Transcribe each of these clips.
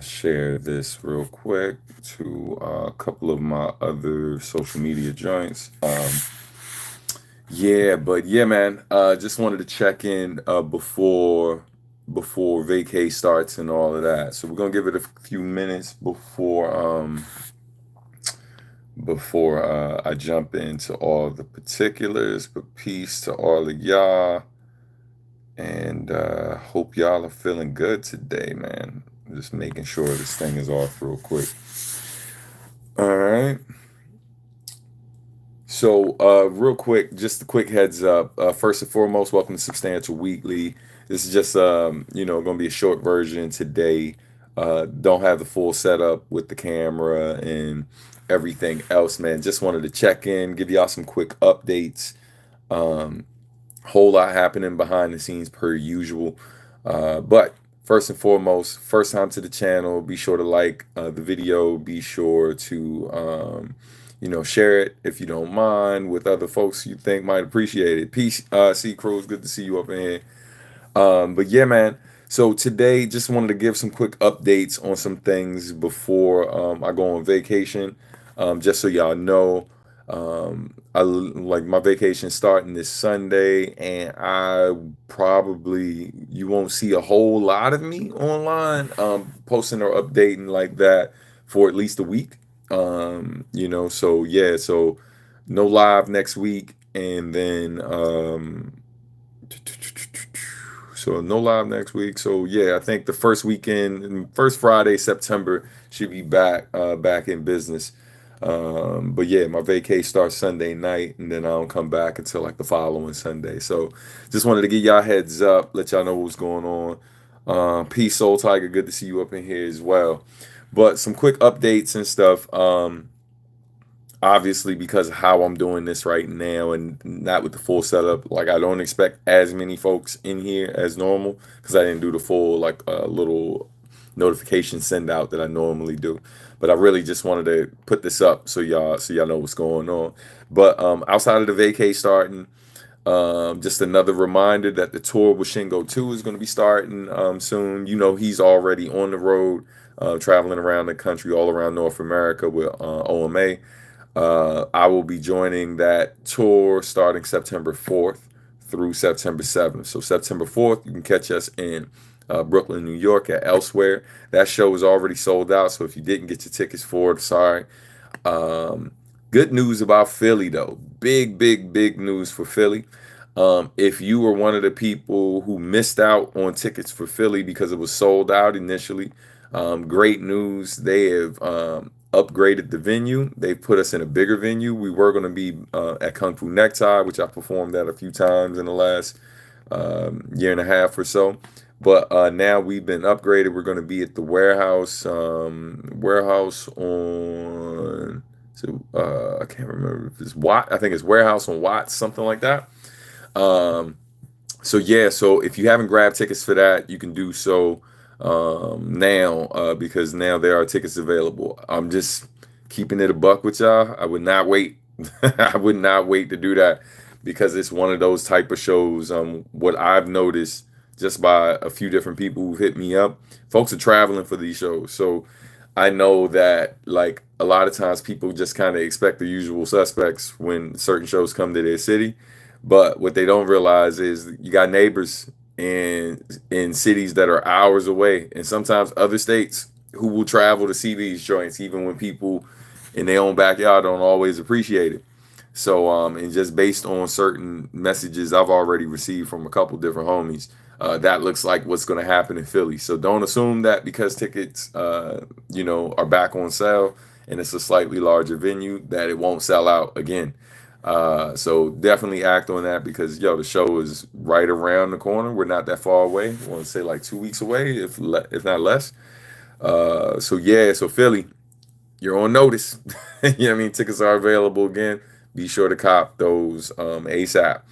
Share this real quick to a couple of my other social media joints. Yeah, man. Just wanted to check in before vacay starts and all of that. So we're gonna give it a few minutes before I jump into all the particulars. But peace to all of y'all, and hope y'all are feeling good today, man. Just making sure this thing is off real quick. All right. So, real quick, just a quick heads up. First and foremost, welcome to Substantial Weekly. This is just, going to be a short version today. Don't have the full setup with the camera and everything else, man. Just wanted to check in, give y'all some quick updates. Um, Whole lot happening behind the scenes per usual. But first and foremost, first time to the channel, be sure to like the video. Be sure to share it if you don't mind with other folks you think might appreciate it. Peace, C Cruz. Good to see you up in here. But yeah, man. So today, just wanted to give some quick updates on some things before I go on vacation. Just so y'all know, I like my vacation starting this Sunday, and I probably you won't see a whole lot of me online posting or updating like that for at least a week. So yeah, so no live next week, and then so no live next week. So yeah, I think the first weekend, first Friday, September should be back in business. But yeah, my vacay starts Sunday night, and then I don't come back until like the following Sunday. So just wanted to give y'all heads up, let y'all know what's going on. Peace, Soul Tiger. Good to see you up in here as well. But some quick updates and stuff. Obviously, because of how I'm doing this right now and not with the full setup, like I don't expect as many folks in here as normal because I didn't do the full like little notification send out that I normally do. But I really just wanted to put this up so y'all know what's going on. But outside of the vacay starting, just another reminder that the tour with Shingo 2 is going to be starting soon. You know, he's already on the road, traveling around the country, all around North America with OMA. I will be joining that tour starting September 4th through September 7th. So September 4th, you can catch us in Brooklyn, New York at Elsewhere. That show is already sold out, so if you didn't get your tickets for it, sorry. Good news about Philly, though. Big, big, big news for Philly. If you were one of the people who missed out on tickets for Philly because it was sold out initially, great news. They have upgraded the venue. They put us in a bigger venue. We were going to be at Kung Fu Necktie, which I performed at a few times in the last year and a half or so. But now we've been upgraded. We're going to be at the warehouse on. So I can't remember if it's Watt. I think it's warehouse on Watts, something like that. Um, so yeah, so if you haven't grabbed tickets for that, you can do so now because now there are tickets available. I'm just keeping it a buck with y'all. I would not wait. I would not wait to do that because it's one of those type of shows. What I've noticed just by a few different people who've hit me up, folks are traveling for these shows. So I know that like a lot of times people just kind of expect the usual suspects when certain shows come to their city. But what they don't realize is you got neighbors in cities that are hours away, and sometimes other states who will travel to see these joints, even when people in their own backyard don't always appreciate it. So, and just based on certain messages I've already received from a couple different homies, that looks like what's going to happen in Philly. So don't assume that because tickets, are back on sale and it's a slightly larger venue that it won't sell out again. So definitely act on that because the show is right around the corner. We're not that far away. I want to say like 2 weeks away, if not less. So yeah, so Philly, you're on notice. You know what I mean? Tickets are available again. Be sure to cop those ASAP.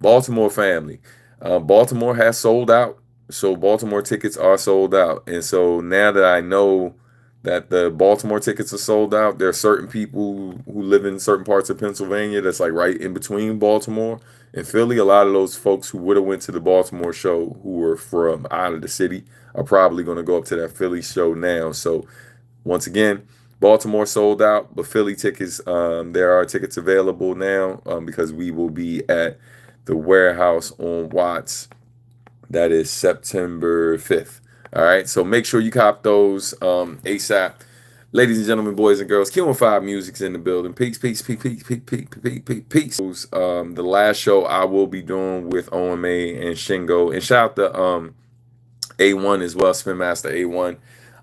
Baltimore family. Baltimore has sold out. So Baltimore tickets are sold out. And so now that I know that the Baltimore tickets are sold out, there are certain people who live in certain parts of Pennsylvania that's like right in between Baltimore in Philly. A lot of those folks who would have went to the Baltimore show who were from out of the city are probably going to go up to that Philly show now. So once again, Baltimore sold out, but Philly tickets, there are tickets available now because we will be at the Warehouse on Watts. That is September 5th. All right, so make sure you cop those ASAP. Ladies and gentlemen, boys and girls, Q15 Music's in the building. Peace, peace, peace, peace, peace, peace, peace, peace, peace. The last show I will be doing with OMA and Shingo, and shout out to A1 as well, Spin Master A1.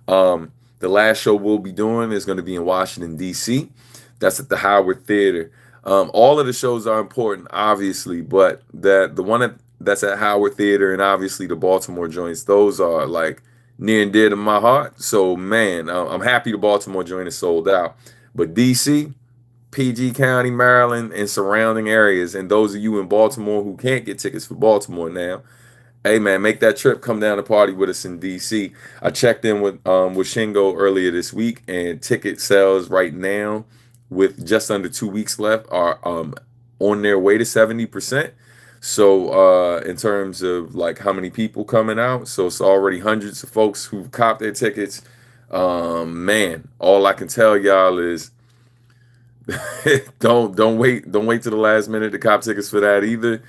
The last show we'll be doing is going to be in Washington, D.C. That's at the Howard Theater. All of the shows are important, obviously, but the one that's at Howard Theater and obviously the Baltimore joints, those are like near and dear to my heart. So, man, I'm happy the Baltimore joint is sold out. But D.C., PG County, Maryland, and surrounding areas, and those of you in Baltimore who can't get tickets for Baltimore now, hey man, make that trip. Come down to party with us in DC. I checked in with Shingo earlier this week, and ticket sales right now, with just under 2 weeks left, are on their way to 70%. So in terms of like how many people coming out, so it's already hundreds of folks who've copped their tickets. Man, all I can tell y'all is don't wait till the last minute to cop tickets for that either,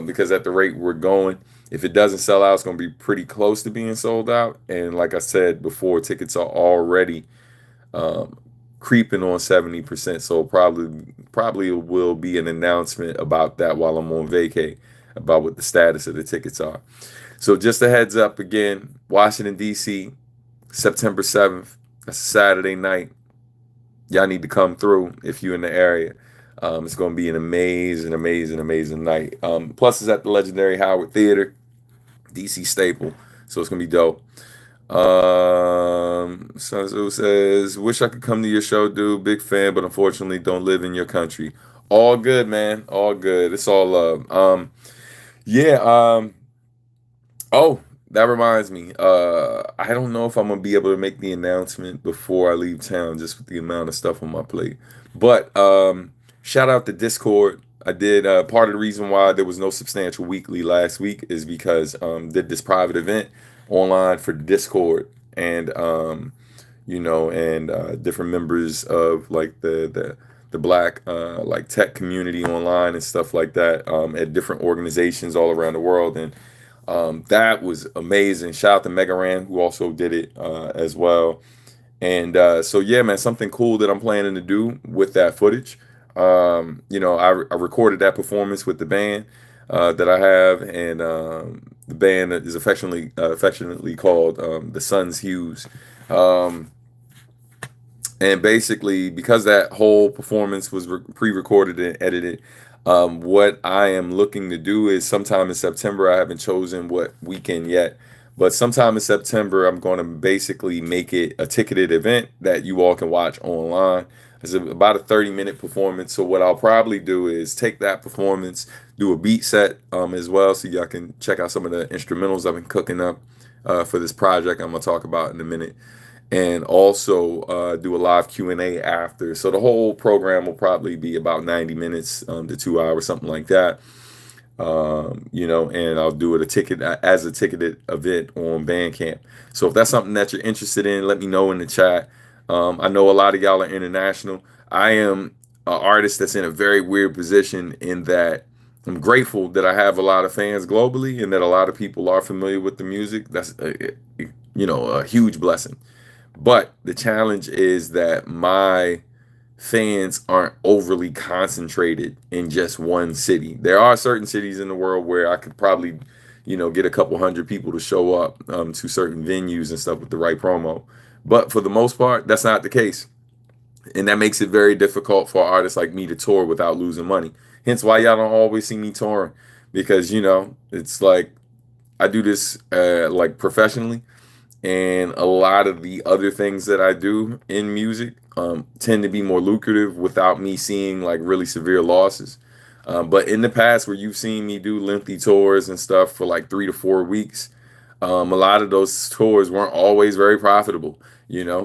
because at the rate we're going, if it doesn't sell out, it's going to be pretty close to being sold out. And like I said before, tickets are already creeping on 70%. So probably will be an announcement about that while I'm on vacay about what the status of the tickets are. So just a heads up again, Washington, D.C., September 7th. That's a Saturday night. Y'all need to come through if you're in the area. It's going to be an amazing, amazing, amazing night. Plus, it's at the legendary Howard Theater, DC staple. So it's going to be dope. So says, wish I could come to your show, dude. Big fan, but unfortunately don't live in your country. All good, man. All good. It's all love. Yeah. Oh, that reminds me. I don't know if I'm gonna be able to make the announcement before I leave town, just with the amount of stuff on my plate. But shout out to Discord. I did part of the reason why there was no substantial weekly last week is because did this private event online for Discord, and different members of like the black like tech community online and stuff like that at different organizations all around the world. And that was amazing. Shout out to Mega Ran, who also did it as well. And so yeah, man, something cool that I'm planning to do with that footage. I recorded that performance with the band that I have, and the band is affectionately called the Sons Hughes. And basically, because that whole performance was pre-recorded and edited, what I am looking to do is sometime in September. I haven't chosen what weekend yet, but sometime in September, I'm going to basically make it a ticketed event that you all can watch online. It's about a 30-minute performance. So what I'll probably do is take that performance, do a beat set as well, so y'all can check out some of the instrumentals I've been cooking up for this project I'm going to talk about in a minute. And also do a live Q&A after. So the whole program will probably be about 90 minutes to 2 hours, something like that. And I'll do it as a ticketed event on Bandcamp. So if that's something that you're interested in, let me know in the chat. I know a lot of y'all are international. I am an artist that's in a very weird position in that I'm grateful that I have a lot of fans globally and that a lot of people are familiar with the music. That's a huge blessing. But the challenge is that my fans aren't overly concentrated in just one city. There are certain cities in the world where I could probably, get a couple hundred people to show up to certain venues and stuff with the right promo. But for the most part, that's not the case. And that makes it very difficult for artists like me to tour without losing money. Hence why y'all don't always see me touring. Because, it's like I do this like professionally. And a lot of the other things that I do in music tend to be more lucrative without me seeing like really severe losses. But in the past, where you've seen me do lengthy tours and stuff for like 3 to 4 weeks, a lot of those tours weren't always very profitable,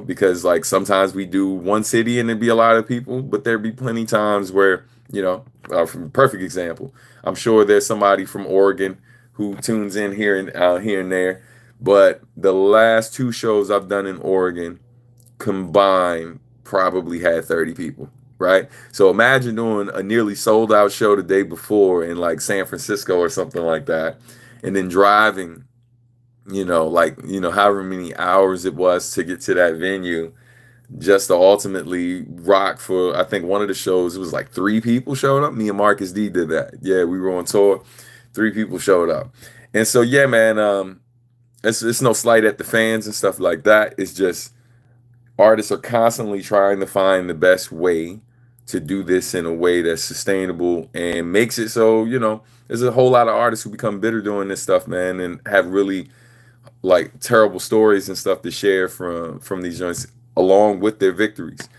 because like sometimes we do one city and there'd be a lot of people, but there'd be plenty times where From perfect example. I'm sure there's somebody from Oregon who tunes in here and there, but the last two shows I've done in Oregon combined probably had 30 people, right? So imagine doing a nearly sold out show the day before in like San Francisco or something like that, and then driving, however many hours it was to get to that venue just to ultimately rock for, I think one of the shows, it was like three people showed up. Me and Marcus D did that. Yeah, we were on tour. Three people showed up. And so, yeah, man, it's no slight at the fans and stuff like that. It's just artists are constantly trying to find the best way to do this in a way that's sustainable and makes it so, there's a whole lot of artists who become bitter doing this stuff, man, and have really like terrible stories and stuff to share from these joints along with their victories.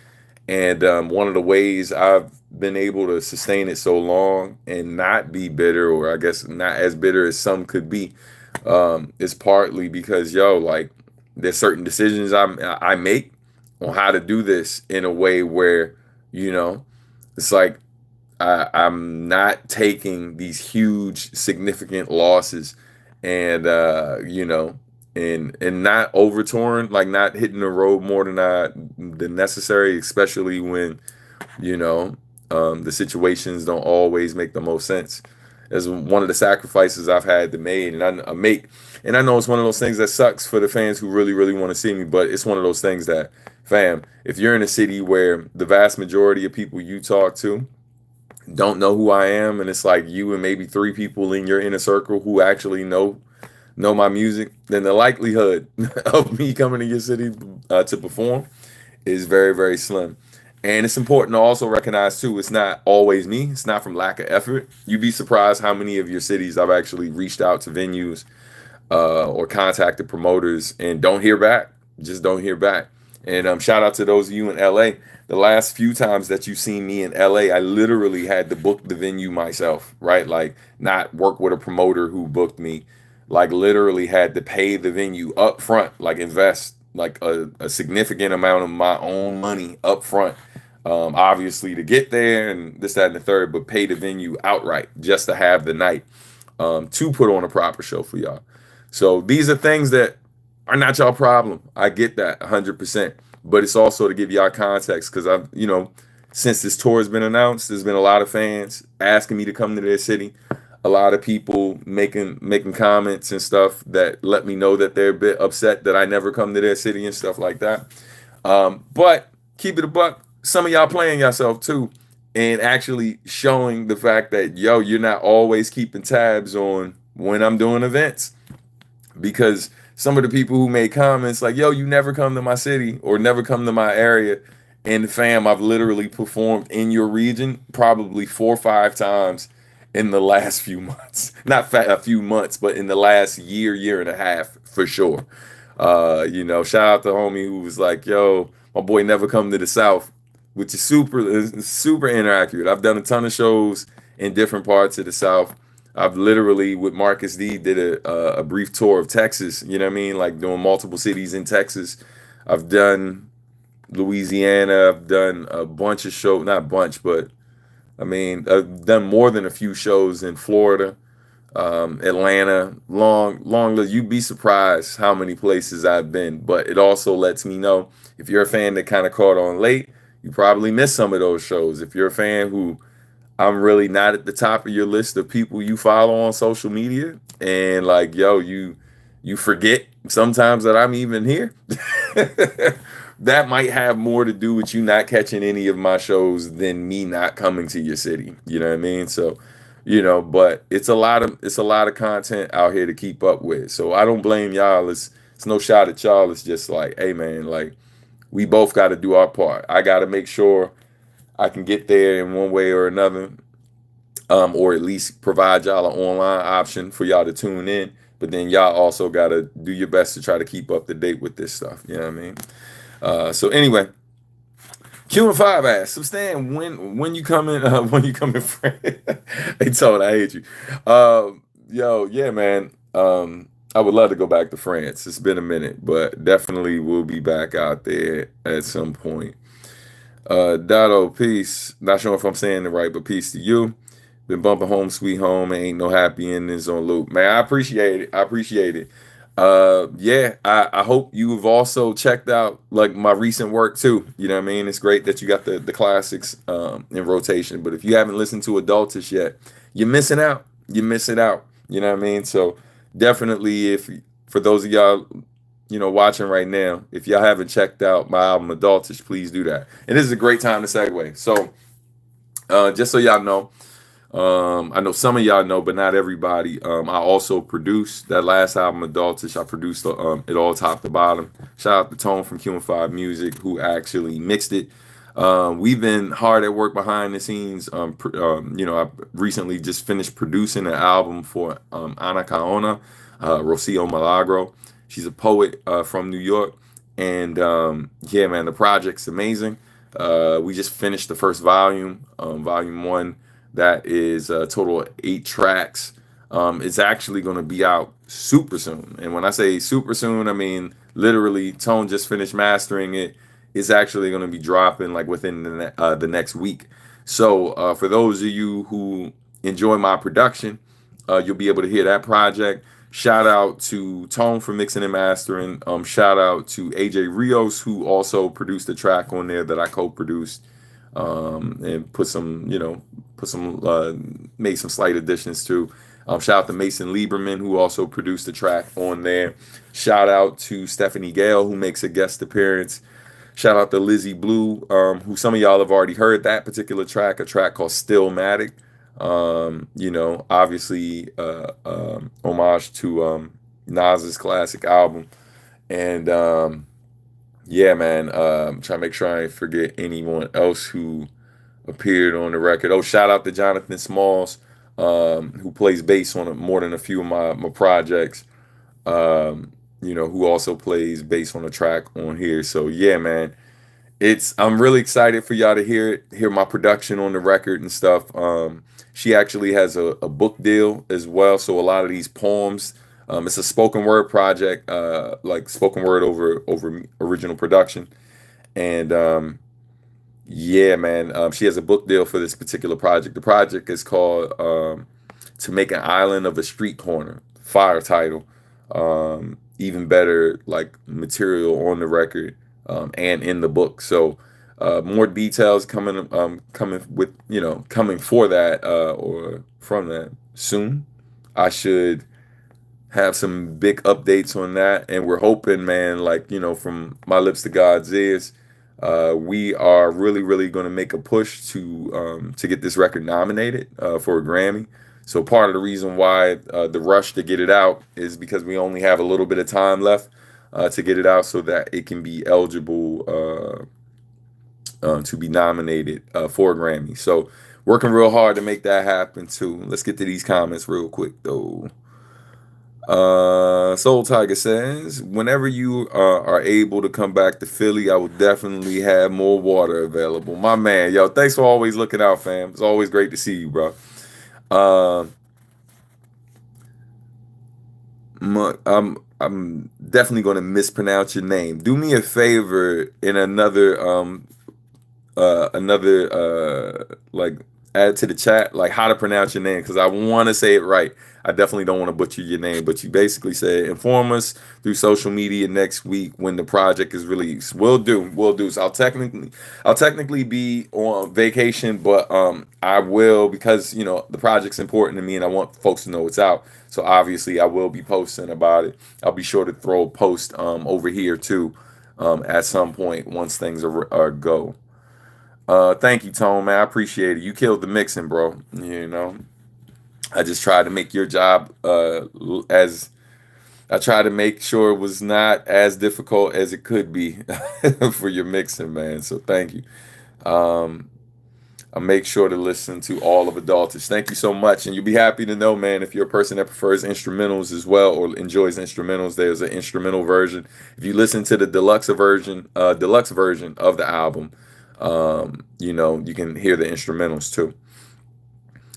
And one of the ways I've been able to sustain it so long and not be bitter, or I guess not as bitter as some could be, is partly because like there's certain decisions I make on how to do this in a way where it's like I'm not taking these huge significant losses and and not over touring, like not hitting the road more than necessary, especially when the situations don't always make the most sense. As one of the sacrifices I've had to make, and I know it's one of those things that sucks for the fans who really, really want to see me, but it's one of those things that, fam, if you're in a city where the vast majority of people you talk to don't know who I am, and it's like you and maybe three people in your inner circle who actually know my music, then the likelihood of me coming to your city to perform is very, very slim. And it's important to also recognize too, it's not always me. It's not from lack of effort. You'd be surprised how many of your cities I've actually reached out to venues or contacted promoters and don't hear back. Just don't hear back. And shout out to those of you in LA. The last few times that you've seen me in LA, I literally had to book the venue myself, right? Like not work with a promoter who booked me. Like literally had to pay the venue up front, like invest like a significant amount of my own money up front, obviously to get there and this, that, and the third, but pay the venue outright just to have the night to put on a proper show for y'all. So these are things that are not y'all problem. I get that 100%, but it's also to give y'all context because I've, since this tour has been announced, there's been a lot of fans asking me to come to their city. A lot of people making comments and stuff that let me know that they're a bit upset that I never come to their city and stuff like that. But keep it a buck. Some of y'all playing yourself too, and actually showing the fact that you're not always keeping tabs on when I'm doing events, because some of the people who made comments like, you never come to my city or never come to my area. And fam, I've literally performed in your region probably 4 or 5 times in the last few months. Not a few months, but in the last year and a half for sure. Shout out to homie who was like, my boy never come to the South, which is super inaccurate. I've done a ton of shows in different parts of the South. I've literally, with Marcus D, did a brief tour of Texas, you know what I mean? Like doing multiple cities in Texas. I've done Louisiana. I've done a bunch of shows, not a bunch, but I've done more than a few shows in Florida, Atlanta, long list. You'd be surprised how many places I've been, but it also lets me know if you're a fan that kind of caught on late, you probably missed some of those shows. If you're a fan who I'm really not at the top of your list of people you follow on social media, and like, you forget sometimes that I'm even here. That might have more to do with you not catching any of my shows than me not coming to your city. You know what I mean? So, but it's a lot of content out here to keep up with. So I don't blame y'all. It's no shot at y'all. It's just like, hey man, like we both got to do our part. I got to make sure I can get there in one way or another, or at least provide y'all an online option for y'all to tune in. But then y'all also got to do your best to try to keep up to date with this stuff. You know what I mean? So anyway, Q&5 asks, so Stan, when you coming, Fred? Hey, Todd, I hate you. Yeah, man. I would love to go back to France. It's been a minute, but definitely we'll be back out there at some point. Dotto, peace. Not sure if I'm saying it right, but peace to you. Been bumping home sweet home. Ain't no happy endings on loop. Man, I appreciate it. I appreciate it. Yeah, I hope you've also checked out like my recent work too. You know what I mean? It's great that you got the classics in rotation. But if you haven't listened to Adultish yet, you're missing out. You're missing out. You know what I mean? So definitely if for those of y'all watching right now, if y'all haven't checked out my album Adultish, please do that. And this is a great time to segue. So, just so y'all know, I know some of y'all know, but not everybody. I also produced that last album, Adultish. I produced it all top to bottom. Shout out to Tone from Q5 Music, who actually mixed it. We've been hard at work behind the scenes. I recently just finished producing an album for Ana Kaona, Rocio Milagro. She's a poet from New York. And yeah, man, the project's amazing. We just finished the first volume, volume one. That is a total of 8 tracks. It's actually going to be out super soon. And when I say super soon, I mean literally. Tone just finished mastering it. It's actually going to be dropping like within the next week. So for those of you who enjoy my production, you'll be able to hear that project. Shout out to Tone for mixing and mastering. Shout out to AJ Rios, who also produced a track on there that I co-produced, and made some slight additions to. Shout out to Mason Lieberman, who also produced a track on there. Shout out to Stephanie Gale, who makes a guest appearance. Shout out to Lizzie Blue, who some of y'all have already heard that particular track, a track called Stillmatic. Obviously, homage to Nas's classic album. And yeah, man, trying to make sure I ain't forget anyone else who appeared on the record. Oh, shout out to Jonathan Smalls, who plays bass on more than a few of my projects. Who also plays bass on a track on here. So yeah, man, I'm really excited for y'all to hear my production on the record and stuff. She actually has a book deal as well, so a lot of these poems, it's a spoken word project, like spoken word over original production. And yeah, man, she has a book deal for this particular project. The project is called "To Make an Island of a Street Corner." Fire title. Even better, like material on the record, and in the book. So more details coming coming for that, or from that soon. I should have some big updates on that, and we're hoping, man, like from my lips to God's ears, we are really, really going to make a push to get this record nominated for a Grammy. So part of the reason why the rush to get it out is because we only have a little bit of time left to get it out, so that it can be eligible to be nominated for a Grammy. So working real hard to make that happen too. Let's get to these comments real quick though. Soul Tiger says, whenever you are able to come back to Philly, I will definitely have more water available. My man, yo, thanks for always looking out, fam. It's always great to see you, bro. I'm definitely going to mispronounce your name. Do me a favor in another like add to the chat like how to pronounce your name, because I want to say it right. I definitely don't want to butcher your name, but you basically said inform us through social media next week when the project is released. Will do. So I'll technically be on vacation, but I will, because the project's important to me and I want folks to know it's out. So obviously I will be posting about it. I'll be sure to throw a post over here too at some point once things are go. Thank you, Tone, man. I appreciate it. You killed the mixing, bro. I just tried to make your job as I tried to make sure it was not as difficult as it could be for your mixing, man. So thank you. I make sure to listen to all of Adultish. Thank you so much. And you'll be happy to know, man, if you're a person that prefers instrumentals as well or enjoys instrumentals, there's an instrumental version. If you listen to the deluxe version of the album, you can hear the instrumentals too.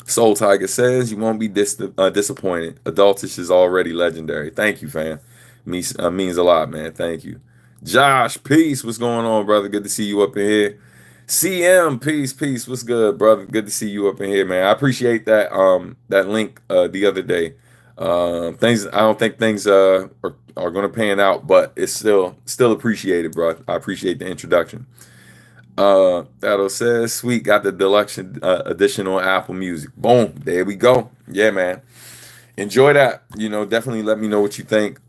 Soul Tiger says you won't be disappointed. Adultish is already legendary. Thank you, fam. Means a lot, man. Thank you. Josh, peace. What's going on, brother? Good to see you up in here. CM, peace, peace. What's good, brother? Good to see you up in here, man. I appreciate that link the other day. Things I don't think things are gonna pan out, but it's still appreciated, bro. I appreciate the introduction. That'll says sweet got the deluxe edition on Apple Music. Boom, there we go. Yeah, man. Enjoy that. Definitely let me know what you think.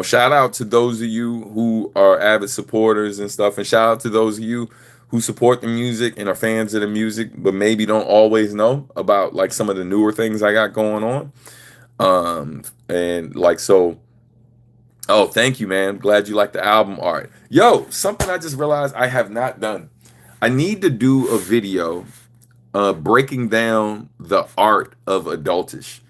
Shout out to those of you who are avid supporters and stuff, and shout out to those of you who support the music and are fans of the music, but maybe don't always know about like some of the newer things I got going on. And like so. Oh, thank you, man. Glad you like the album art. Yo, something I just realized I have not done. I need to do a video breaking down the art of adultish.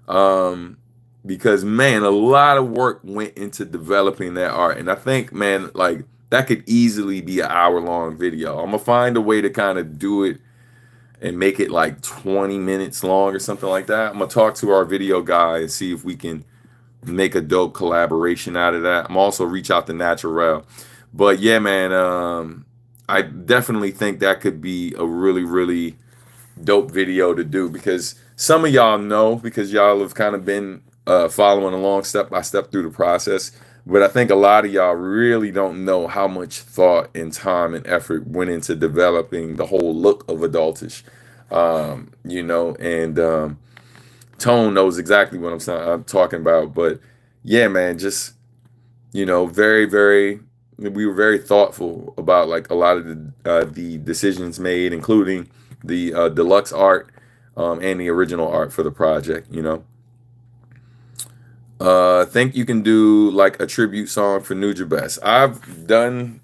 Um, because man, a lot of work went into developing that art. And I think, man, like that could easily be an hour-long video. I'm gonna find a way to kind of do it and make it like 20 minutes long or something like that. I'm gonna talk to our video guy and see if we can make a dope collaboration out of that. I'm also reach out to Natural. But yeah, man, I definitely think that could be a really, really dope video to do because some of y'all know because y'all have kind of been following along step by step through the process. But I think a lot of y'all really don't know how much thought and time and effort went into developing the whole look of adultish. And Tone knows exactly what I'm talking about. But yeah, man, just very, very. We were very thoughtful about like a lot of the decisions made, including the deluxe art and the original art for the project. Think you can do like a tribute song for Nujabes. I've done.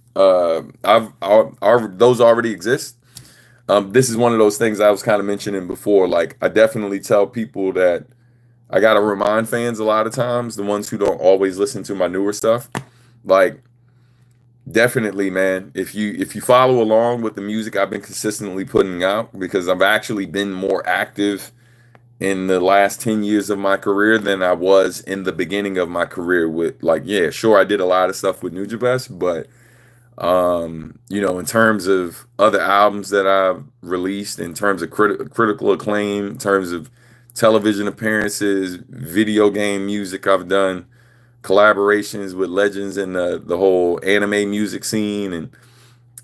Those already exist. This is one of those things I was kind of mentioning before. Like, I definitely tell people that I gotta remind fans a lot of times, the ones who don't always listen to my newer stuff. Like, definitely, man. If you follow along with the music I've been consistently putting out, because I've actually been more active in the last 10 years of my career than I was in the beginning of my career with like, yeah, sure, I did a lot of stuff with Nujabes, but in terms of other albums that I've released, in terms of critical acclaim, in terms of television appearances, video game music I've done, collaborations with legends in the whole anime music scene, and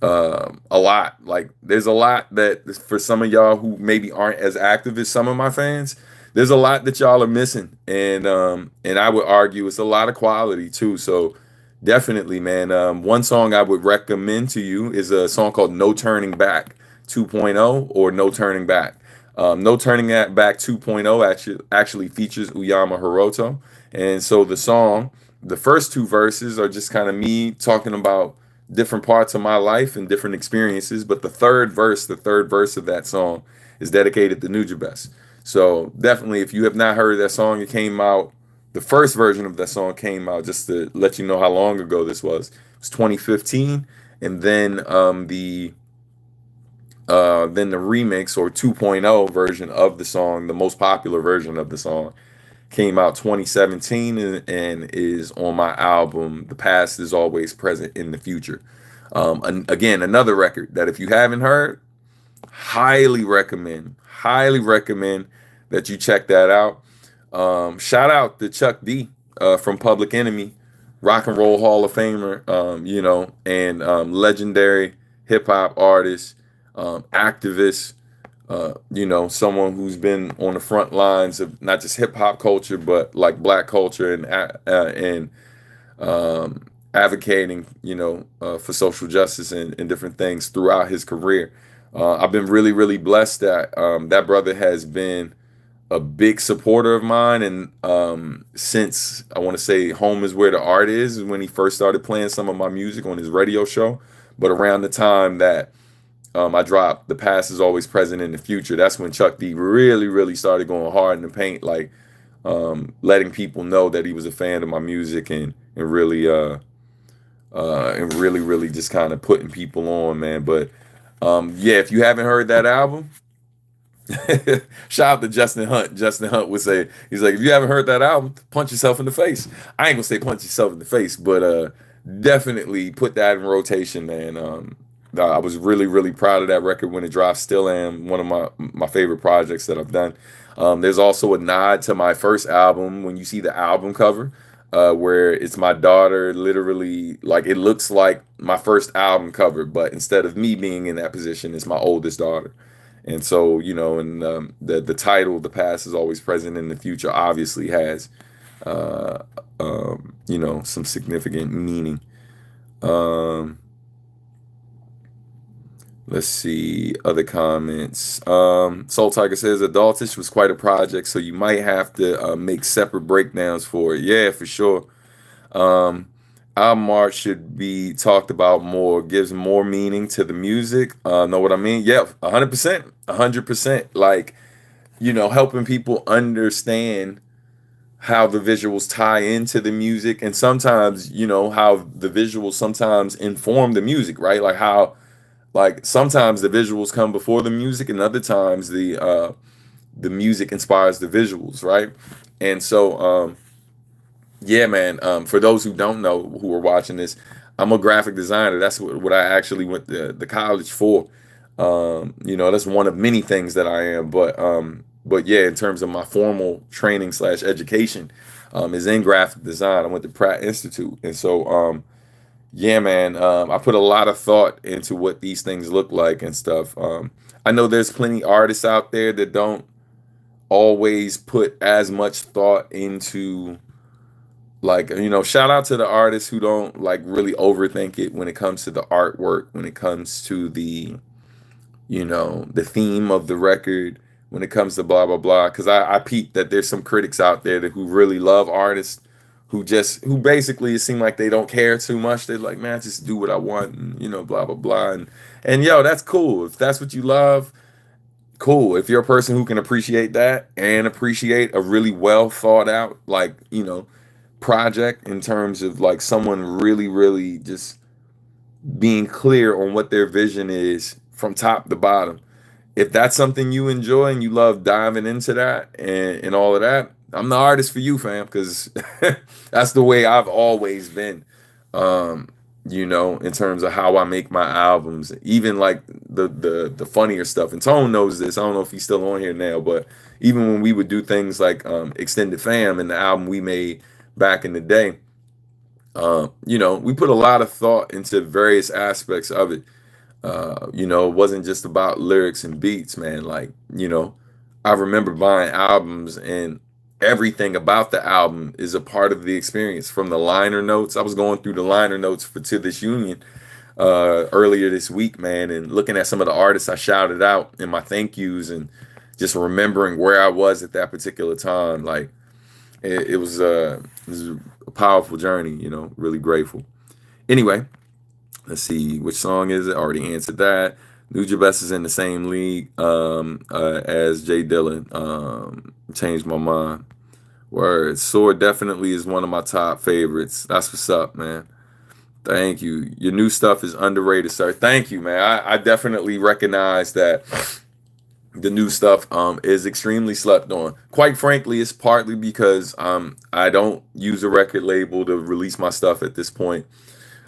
a lot. Like, there's a lot that for some of y'all who maybe aren't as active as some of my fans, there's a lot that y'all are missing, and I would argue it's a lot of quality too. So definitely, man. One song I would recommend to you is a song called "No Turning Back 2.0" or "No Turning Back." "No Turning Back 2.0" actually features Uyama Hiroto, and so the first two verses are just kind of me talking about different parts of my life and different experiences. But the third verse of that song is dedicated to Nujabes. So definitely, if you have not heard that song, it came out. The first version of that song came out, just to let you know how long ago this was. It was 2015, and then the remix or 2.0 version of the song, the most popular version of the song, came out 2017 and is on my album "The Past Is Always Present in the Future." And again, another record that if you haven't heard, highly recommend that you check that out. Shout out to Chuck D from Public Enemy, Rock and Roll Hall of Famer, and legendary hip hop artist, activist, someone who's been on the front lines of not just hip hop culture, but like black culture and advocating, for social justice and different things throughout his career. I've been really, really blessed that that brother has been a big supporter of mine, and since I want to say "Home Is Where the Art Is" when he first started playing some of my music on his radio show. But around the time that I dropped "The Past Is Always Present in the Future," that's when Chuck D really, really started going hard in the paint, like letting people know that he was a fan of my music and really, really just kind of putting people on, man. But yeah, if you haven't heard that album, shout out to Justin Hunt. Justin Hunt would say, he's like, if you haven't heard that album, punch yourself in the face. I ain't gonna say punch yourself in the face, but definitely put that in rotation, man. I was really, really proud of that record when it dropped. Still am one of my favorite projects that I've done. There's also a nod to my first album when you see the album cover, where it's my daughter literally, like, it looks like my first album cover, but instead of me being in that position, it's my oldest daughter. And so, and the title, "The Past is Always Present in the Future," obviously has, uh, some significant meaning. Um, Let's see other comments. Soul Tiger says Adultish was quite a project, so you might have to make separate breakdowns for it. Yeah, for sure. Um, Album art should be talked about more. Gives more meaning to the music. Know what I mean? Yeah, 100%, 100%. Like, helping people understand how the visuals tie into the music, and sometimes, how the visuals sometimes inform the music, right? Like how, like, sometimes the visuals come before the music, and other times the music inspires the visuals, right? And so, yeah, man. For those who don't know, who are watching this, I'm a graphic designer. That's what I actually went to the college for. That's one of many things that I am. But yeah, in terms of my formal training slash education, is in graphic design. I went to Pratt Institute, and so, yeah, man. I put a lot of thought into what these things look like and stuff. I know there's plenty artists out there that don't always put as much thought into, like, shout out to the artists who don't, like, really overthink it when it comes to the artwork, when it comes to the theme of the record, when it comes to blah blah blah. Because I peeped that there's some critics out there who really love artists who basically, it seem like they don't care too much. They're like, man, just do what I want, and blah blah blah. And yo, that's cool. If that's what you love, cool. If you're a person who can appreciate that and appreciate a really well thought out, like, project, in terms of, like, someone really, really just being clear on what their vision is from top to bottom. If that's something you enjoy and you love diving into that and all of that, I'm the artist for you, fam, because that's the way I've always been. Um, in terms of how I make my albums, even like the funnier stuff. And Tone knows this. I don't know if he's still on here now, but even when we would do things like Extended Fam and the album we made back in the day, we put a lot of thought into various aspects of it. It wasn't just about lyrics and beats, man. Like, I remember buying albums, and everything about the album is a part of the experience. From the liner notes, I was going through the liner notes for To This Union earlier this week, man, and looking at some of the artists I shouted out in my thank yous, and just remembering where I was at that particular time. Like, it was a powerful journey, really grateful. Anyway, let's see, which song is it? I already answered that. Nujabes Best is in the same league as Jay Dillon. Changed my mind. Word. Sword definitely is one of my top favorites. That's what's up, man. Thank you. Your new stuff is underrated, sir. Thank you, man. I definitely recognize that the new stuff is extremely slept on. Quite frankly, it's partly because I don't use a record label to release my stuff at this point.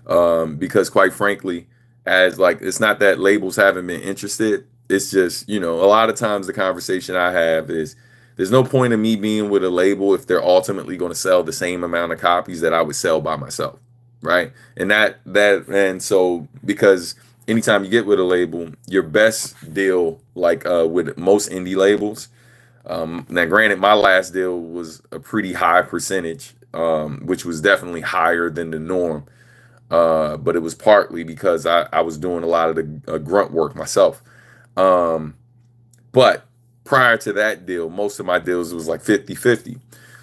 Because, quite frankly, as, like, it's not that labels haven't been interested. It's just, a lot of times the conversation I have is, there's no point in me being with a label if they're ultimately going to sell the same amount of copies that I would sell by myself, right? And so, because anytime you get with a label, your best deal, like with most indie labels, now granted, my last deal was a pretty high percentage, which was definitely higher than the norm. But it was partly because I was doing a lot of the grunt work myself. But prior to that deal, most of my deals was like 50-50.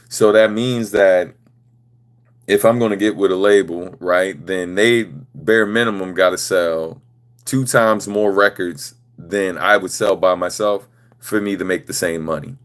So that means that if I'm going to get with a label, right, then they bare minimum got to sell 2 times more records than I would sell by myself for me to make the same money.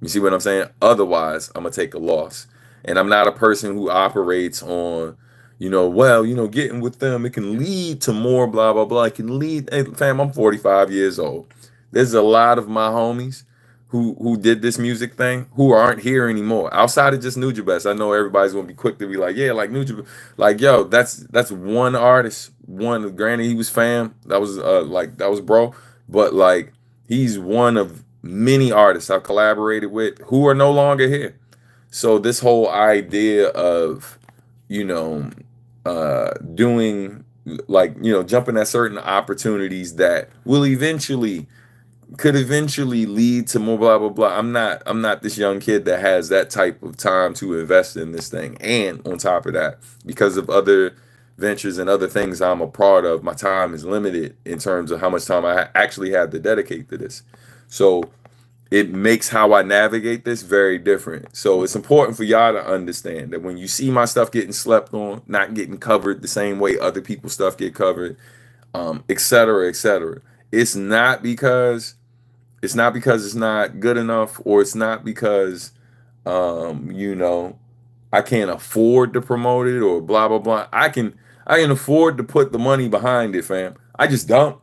You see what I'm saying? Otherwise, I'm going to take a loss. And I'm not a person who operates on, getting with them, it can lead to more, blah, blah, blah. It can lead, hey, fam, I'm 45 years old. There's a lot of my homies who did this music thing who aren't here anymore outside of just Nujabes. I know everybody's gonna be quick to be like, yeah, like Nujabes, like yo, that's one artist. One, granted, he was fam, that was like that was bro, but like he's one of many artists I've collaborated with who are no longer here. So this whole idea of, you know, doing like, jumping at certain opportunities that will eventually could eventually lead to more blah blah blah. I'm not this young kid that has that type of time to invest in this thing. And on top of that, because of other ventures and other things I'm a part of, my time is limited in terms of how much time I actually have to dedicate to this. So it makes how I navigate this very different. So it's important for y'all to understand that when you see my stuff getting slept on, not getting covered the same way other people's stuff get covered, et cetera, et cetera. It's not because it's not good enough, or it's not because you know, I can't afford to promote it or blah blah blah. I can afford to put the money behind it, fam. I just don't.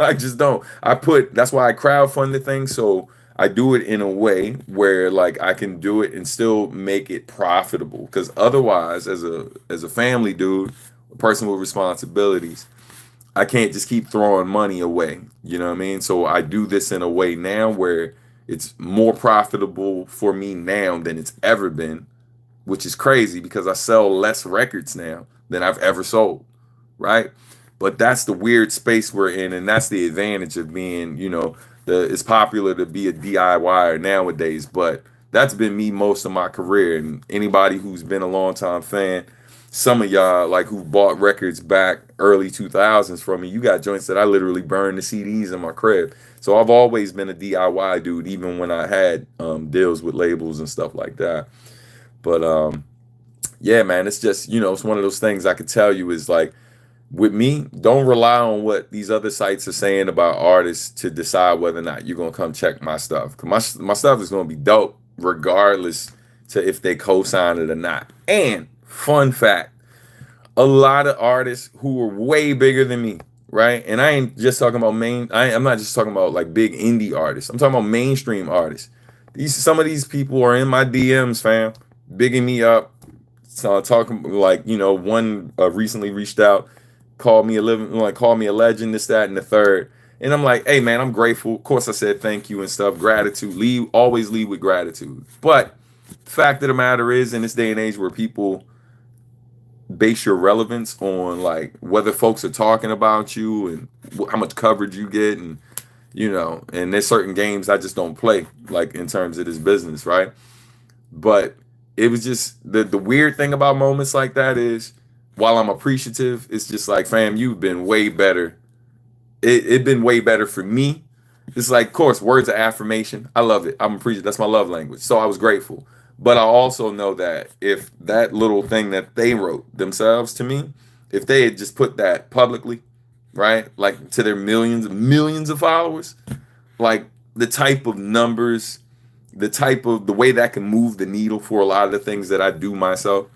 I just don't. That's why I crowdfund the thing, so I do it in a way where like I can do it and still make it profitable. Because otherwise, as a family dude, a person with responsibilities, I can't just keep throwing money away. You know what I mean? So I do this in a way now where it's more profitable for me now than it's ever been, which is crazy because I sell less records now than I've ever sold, right? But that's the weird space we're in, and that's the advantage of being, it's popular to be a DIYer nowadays, but that's been me most of my career. And anybody who's been a long time fan, some of y'all like who bought records back early 2000s from me, you got joints that I literally burned the CDs in my crib. So I've always been a DIY dude, even when I had deals with labels and stuff like that. But yeah, man, it's just, it's one of those things I could tell you is like, with me, don't rely on what these other sites are saying about artists to decide whether or not you're gonna come check my stuff. 'Cause my stuff is gonna be dope regardless to if they co-sign it or not. And fun fact, a lot of artists who are way bigger than me, right? And I ain't just talking about I'm not just talking about like big indie artists. I'm talking about mainstream artists. Some of these people are in my DMs, fam, bigging me up. So talking like, one recently reached out, called me a legend, this, that, and the third. And I'm like, hey man, I'm grateful. Of course I said thank you and stuff. Gratitude. Always lead with gratitude. But the fact of the matter is, in this day and age where people base your relevance on like whether folks are talking about you and how much coverage you get, and and there's certain games I just don't play, like in terms of this business, right? But it was just the weird thing about moments like that is, while I'm appreciative, it's just like, fam, you've been way better. It been way better for me. It's like, of course, words of affirmation. I love it. I'm appreciative. That's my love language. So I was grateful. But I also know that if that little thing that they wrote themselves to me, if they had just put that publicly, right, like to their millions of followers, like the type of numbers, the way that can move the needle for a lot of the things that I do myself,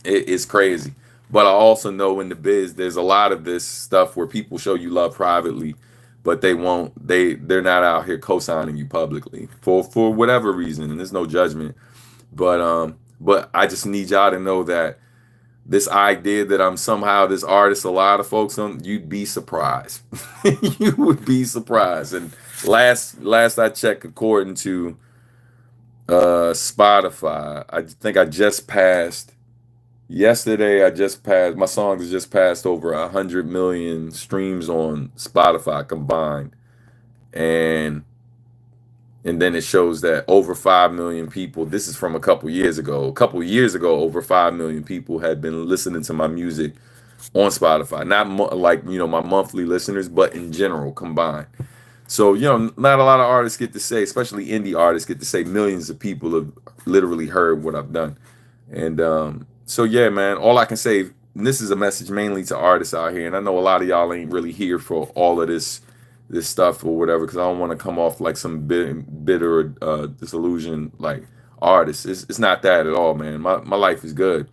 it's crazy. But I also know in the biz, there's a lot of this stuff where people show you love privately, but they're not out here co-signing you publicly for whatever reason, and there's no judgment. But I just need y'all to know that this idea that I'm somehow this artist, a lot of folks don't, you'd be surprised. You would be surprised. And last I checked, according to Spotify, I think I just passed yesterday. My song has just passed over 100 million streams on Spotify combined. And then it shows that over 5 million people, this is from a couple years ago, over 5 million people had been listening to my music on Spotify. Not like, my monthly listeners, but in general combined. So, not a lot of artists get to say, especially indie artists, get to say millions of people have literally heard what I've done. And so, yeah, man, all I can say, and this is a message mainly to artists out here, and I know a lot of y'all ain't really here for all of this stuff or whatever, because I don't want to come off like some bitter disillusioned like artist. It's not that at all, man. My life is good.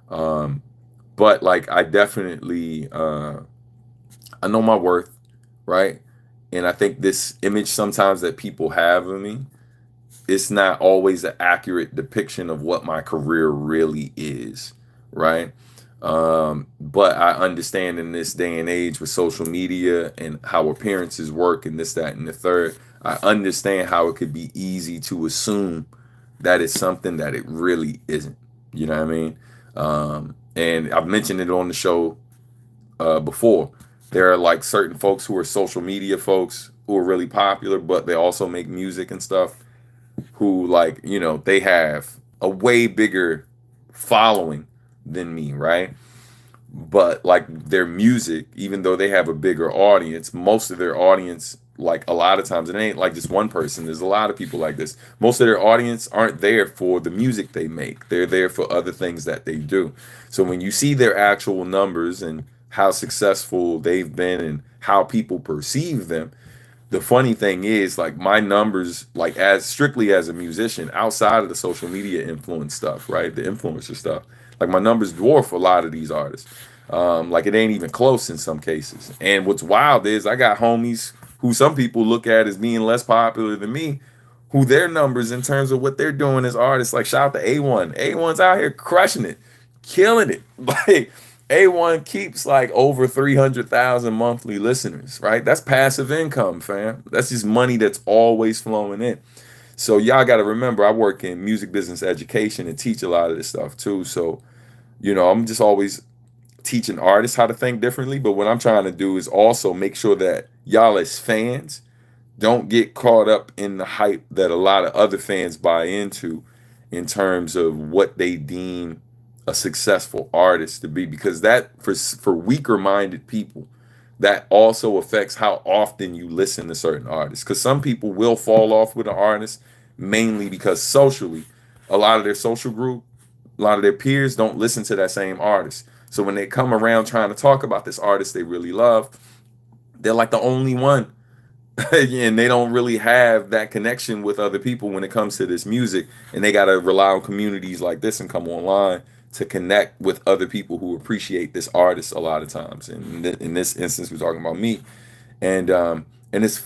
But like I definitely I know my worth, right? And I think this image sometimes that people have of me, it's not always an accurate depiction of what my career really is, right? But I understand in this day and age with social media and how appearances work and this, that, and the third, I understand how it could be easy to assume that it's something that it really isn't. You know what I mean? And I've mentioned it on the show before. There are like certain folks who are social media folks who are really popular, but they also make music and stuff, who, like, you know, they have a way bigger following than me, right? But like their music, even though they have a bigger audience, most of their audience, like a lot of times, it ain't like just one person. There's a lot of people like this. Most of their audience aren't there for the music they make. They're there for other things that they do. So when you see their actual numbers and how successful they've been and how people perceive them, the funny thing is, like, my numbers, like, as strictly as a musician, outside of the social media influence stuff, right, the influencer stuff, like, my numbers dwarf a lot of these artists. Like, it ain't even close in some cases. And what's wild is I got homies who some people look at as being less popular than me, who their numbers in terms of what they're doing as artists, like, shout out to A1. A1's out here crushing it, killing it. Like, A1 keeps like over 300,000 monthly listeners, right? That's passive income, fam. That's just money that's always flowing in. So y'all got to remember, I work in music business education and teach a lot of this stuff too. So, you know, I'm just always teaching artists how to think differently. But what I'm trying to do is also make sure that y'all as fans don't get caught up in the hype that a lot of other fans buy into in terms of what they deem a successful artist to be, because that, for weaker minded people, that also affects how often you listen to certain artists, because some people will fall off with an artist mainly because socially, a lot of their social group, a lot of their peers don't listen to that same artist. So when they come around trying to talk about this artist they really love, they're like the only one. And they don't really have that connection with other people when it comes to this music, and they got to rely on communities like this and come online to connect with other people who appreciate this artist a lot of times. And in this instance, we're talking about me. And it's,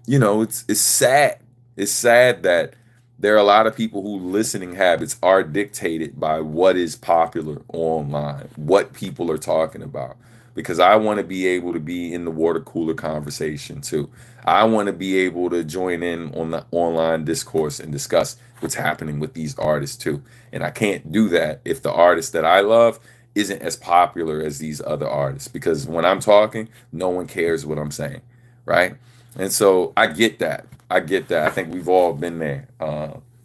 you know, it's sad. It's sad that there are a lot of people who listening habits are dictated by what is popular online, what people are talking about. Because I want to be able to be in the water cooler conversation too. I want to be able to join in on the online discourse and discuss what's happening with these artists too. And I can't do that if the artist that I love isn't as popular as these other artists. Because when I'm talking, no one cares what I'm saying, right? And so I get that. I get that. I think we've all been there.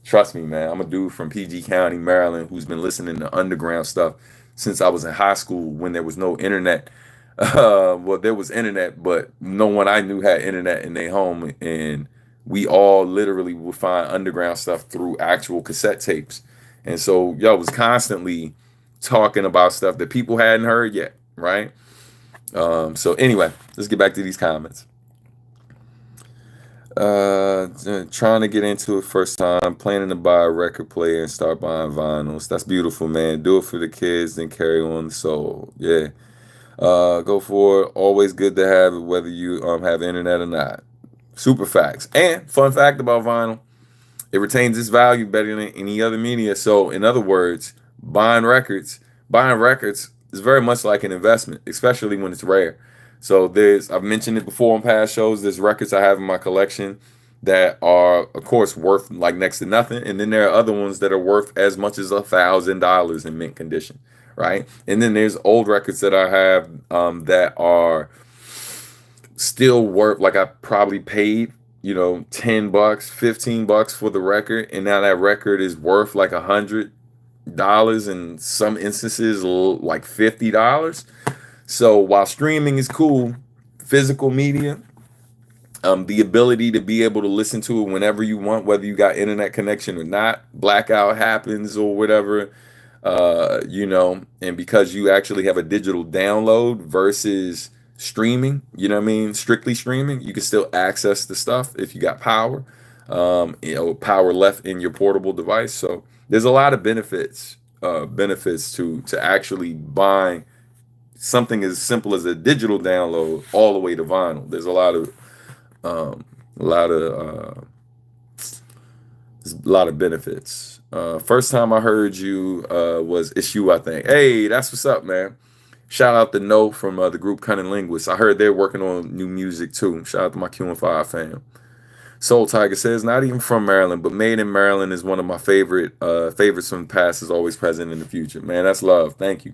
Trust me, man. I'm a dude from PG County, Maryland, who's been listening to underground stuff since I was in high school when there was no internet. Well, there was internet, but no one I knew had internet in their home. And we all literally would find underground stuff through actual cassette tapes. And so, yo, was constantly talking about stuff that people hadn't heard yet, right? So anyway, let's get back to these comments. Trying to get into it first time, planning to buy a record player and start buying vinyls. That's beautiful, man. Do it for the kids, then carry on the soul. Yeah. Go for it. Always good to have it, whether you have internet or not. Super facts. And fun fact about vinyl, it retains its value better than any other media. So in other words, buying records is very much like an investment, especially when it's rare. So I've mentioned it before on past shows, there's records I have in my collection that are, of course, worth like next to nothing. And then there are other ones that are worth as much as $1,000 in mint condition, right? And then there's old records that I have that are still worth, like, I probably paid, you know, $10, $15 for the record, and now that record is worth like $100, in some instances like $50. So while streaming is cool, physical media, the ability to be able to listen to it whenever you want, whether you got internet connection or not, blackout happens or whatever, you know, and because you actually have a digital download versus streaming, you know what I mean? Strictly streaming, you can still access the stuff if you got power, you know, power left in your portable device. So there's a lot of benefits to actually buying something as simple as a digital download all the way to vinyl. There's a lot of A lot of there's a lot of benefits. First time I heard you was Issue, I think. Hey, that's what's up, man. Shout out to No from the group Cunning Linguists. I heard they're working on new music too. Shout out to my Q&5 fam. Soul Tiger says, not even from Maryland, but Made in Maryland is one of my favorites from the past, is always present in the future. Man, that's love. Thank you.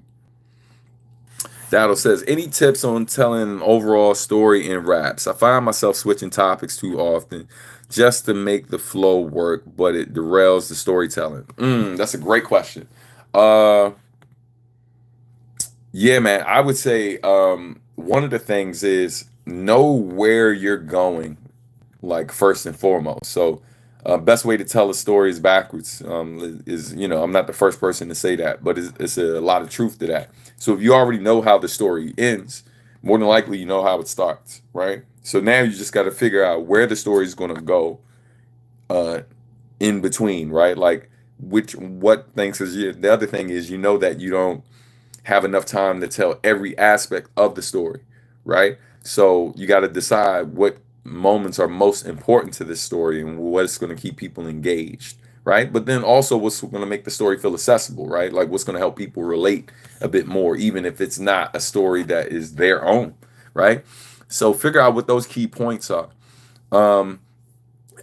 Dado says, any tips on telling an overall story in raps? I find myself switching topics too often just to make the flow work, but it derails the storytelling. That's a great question. Uh, yeah, man, I would say one of the things is know where you're going, like first and foremost. So, best way to tell a story is backwards. Is I'm not the first person to say that, but it's a lot of truth to that. So if you already know how the story ends, more than likely you know how it starts, right? So now you just got to figure out where the story is going to go uh, in between, right? Like what things is the other thing is that you don't have enough time to tell every aspect of the story, right? So you got to decide what moments are most important to this story and what's going to keep people engaged, right? But then also what's going to make the story feel accessible, right? Like what's going to help people relate a bit more, even if it's not a story that is their own, right? So figure out what those key points are. Um,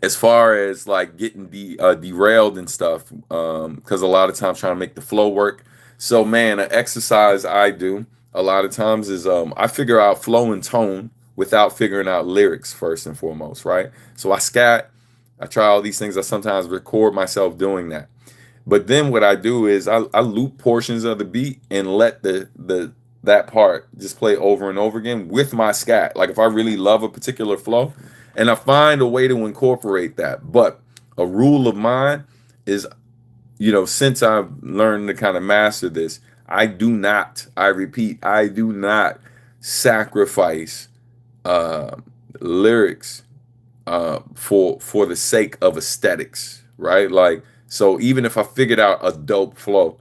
as far as like getting derailed and stuff, because a lot of times trying to make the flow work. So man, an exercise I do a lot of times is I figure out flow and tone without figuring out lyrics first and foremost, right? So I scat, I try all these things. I sometimes record myself doing that. But then what I do is I loop portions of the beat and let the that part just play over and over again with my scat. Like if I really love a particular flow, and I find a way to incorporate that. But a rule of mine is, since I've learned to kind of master this, I repeat, I do not sacrifice uh, lyrics for the sake of aesthetics, right? Like, so even if I figured out a dope flow,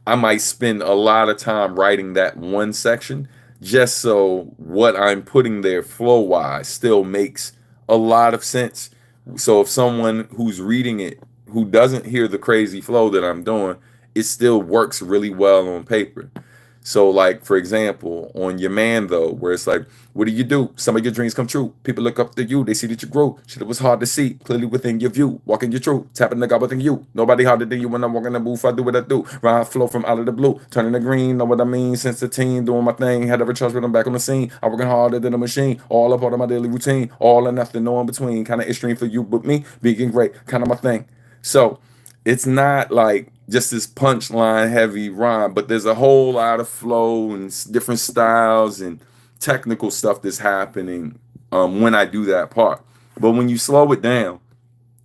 I might spend a lot of time writing that one section just so what I'm putting there flow wise still makes a lot of sense. So if someone who's reading it who doesn't hear the crazy flow that I'm doing, it still works really well on paper. So, like, for example, on Your Man, though, where it's like, what do you do? Some of your dreams come true. People look up to you. They see that you grow. Shit, it was hard to see. Clearly within your view. Walking your truth. Tapping the God within you. Nobody harder than you when I'm walking the booth. I do what I do. Rhyme flow from out of the blue. Turning the green. Know what I mean? Since the teen. Doing my thing. Had to recharge when I'm back on the scene. I'm working harder than a machine. All a part of my daily routine. All or nothing. No in between. Kind of extreme for you, but me. Being great. Kind of my thing. So, it's not like just this punchline heavy rhyme, but there's a whole lot of flow and different styles and technical stuff that's happening when I do that part. But when you slow it down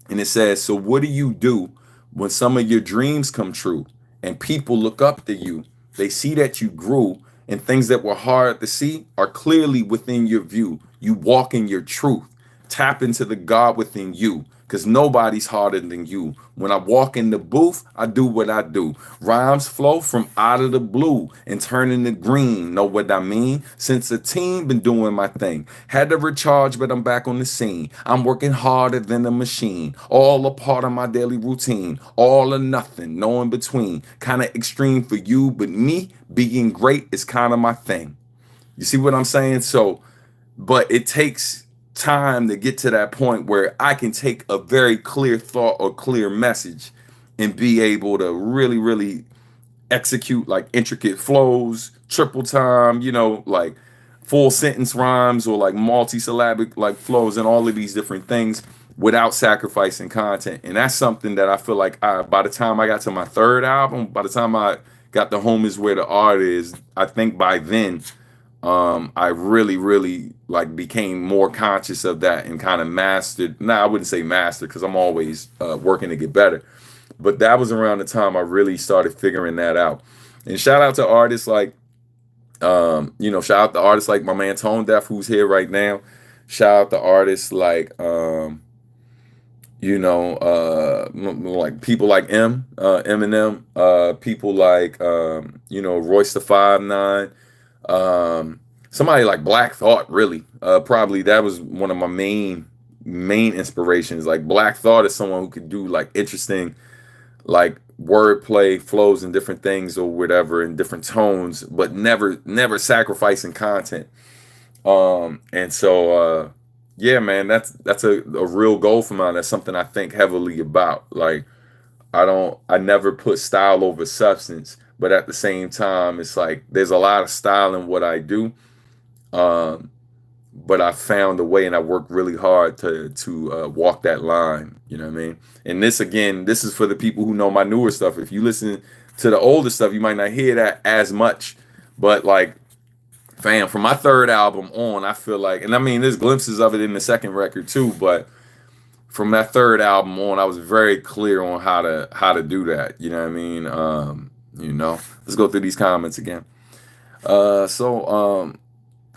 and it says, so what do you do when some of your dreams come true and people look up to you? They see that you grew and things that were hard to see are clearly within your view. You walk in your truth. Tap into the God within you because nobody's harder than you. When I walk in the booth, I do what I do. Rhymes flow from out of the blue and turn into green. Know what I mean? Since the team been doing my thing. Had to recharge, but I'm back on the scene. I'm working harder than a machine. All a part of my daily routine. All or nothing, no in between. Kind of extreme for you, but me being great is kind of my thing. You see what I'm saying? So, but it takes time to get to that point where I can take a very clear thought or clear message and be able to really, really execute like intricate flows, triple time, like full sentence rhymes or like multi-syllabic like flows and all of these different things without sacrificing content. And that's something that I feel like by the time I got to my third album, by the time I got the Home Is Where the Art Is, I think by then I really, really like became more conscious of that and kind of mastered. Now, I wouldn't say mastered because I'm always working to get better, but that was around the time I really started figuring that out. And shout out to artists like, shout out to artists like my man Tone Deaf, who's here right now. Shout out to artists like, like people like Eminem, people like, Royce the 5'9", somebody like Black Thought, really. Probably that was one of my main inspirations. Like Black Thought is someone who could do like interesting like wordplay flows and different things or whatever in different tones, but never sacrificing content. And so yeah, man, that's a real goal for mine. That's something I think heavily about. Like I never put style over substance, but at the same time, it's like there's a lot of style in what I do. Um, but I found a way and I worked really hard to walk that line. You know what I mean? And this again, this is for the people who know my newer stuff. If you listen to the older stuff, you might not hear that as much. But like, fam, from my third album on, I feel like, and I mean, there's glimpses of it in the second record too. But from that third album on, I was very clear on how to do that. You know what I mean? Let's go through these comments again.